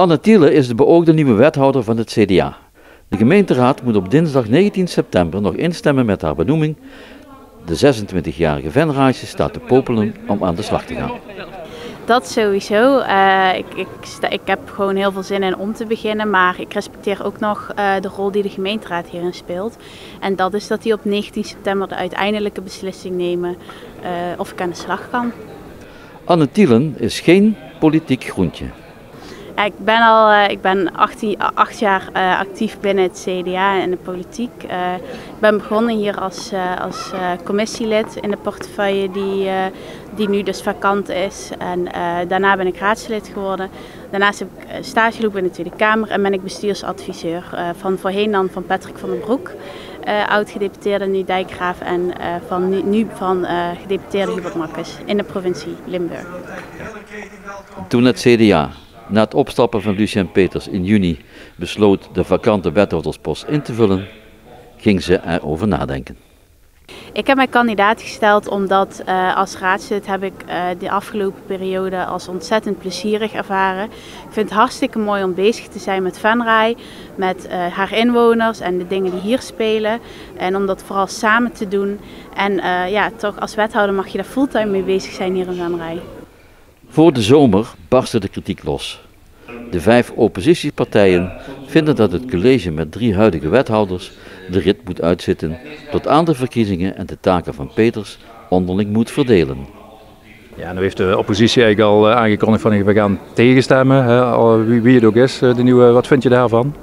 Anne Thiele is de beoogde nieuwe wethouder van het CDA. De gemeenteraad moet op dinsdag 19 september nog instemmen met haar benoeming. De 26-jarige Venraadje staat te popelen om aan de slag te gaan. Dat sowieso. Ik heb gewoon heel veel zin in om te beginnen, maar ik respecteer ook nog de rol die de gemeenteraad hierin speelt. En dat is dat die op 19 september de uiteindelijke beslissing nemen of ik aan de slag kan. Anne Thiele is geen politiek groentje. Ik ben 8 jaar actief binnen het CDA en de politiek. Ik ben begonnen hier als commissielid in de portefeuille die nu dus vakant is. En daarna ben ik raadslid geworden. Daarnaast heb ik stage gelopen in de Tweede Kamer en ben ik bestuursadviseur van voorheen dan van Patrick van den Broek, oud-gedeputeerde, nu dijkgraaf en nu van gedeputeerde Hubert Makkes in de provincie Limburg. Toen het CDA na het opstappen van Lucien Peters in juni besloot de vakante wethouderspost in te vullen, ging ze erover nadenken. Ik heb mij kandidaat gesteld omdat als raadslid heb ik de afgelopen periode als ontzettend plezierig ervaren. Ik vind het hartstikke mooi om bezig te zijn met Venray, met haar inwoners en de dingen die hier spelen. En om dat vooral samen te doen. En toch als wethouder mag je daar fulltime mee bezig zijn hier in Venray. Voor de zomer barstte de kritiek los. De 5 oppositiepartijen vinden dat het college met 3 huidige wethouders de rit moet uitzitten tot aan de verkiezingen en de taken van Peters onderling moet verdelen. Ja, nu heeft de oppositie eigenlijk al aangekondigd van we gaan tegenstemmen, wie het ook is, de nieuwe. Wat vind je daarvan?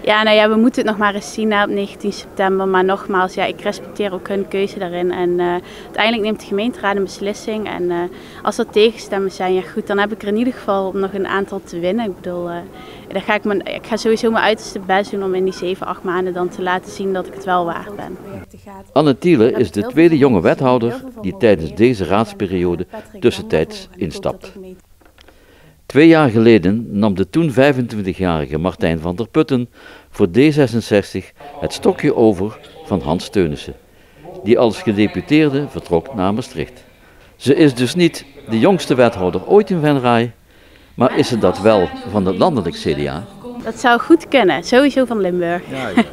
Ja, we moeten het nog maar eens zien op 19 september. Maar nogmaals, ik respecteer ook hun keuze daarin. En uiteindelijk neemt de gemeenteraad een beslissing. En als er tegenstemmen zijn, goed, dan heb ik er in ieder geval om nog een aantal te winnen. Ik bedoel, ik ga sowieso mijn uiterste best doen om in die 7, 8 maanden dan te laten zien dat ik het wel waard ben. Anne Thiele is de tweede jonge wethouder die tijdens deze raadsperiode tussentijds instapt. 2 jaar geleden nam de toen 25-jarige Martijn van der Putten voor D66 het stokje over van Hans Teunissen, die als gedeputeerde vertrok naar Maastricht. Ze is dus niet de jongste wethouder ooit in Venray, maar is ze dat wel van het landelijk CDA? Dat zou goed kunnen, sowieso van Limburg. Ja.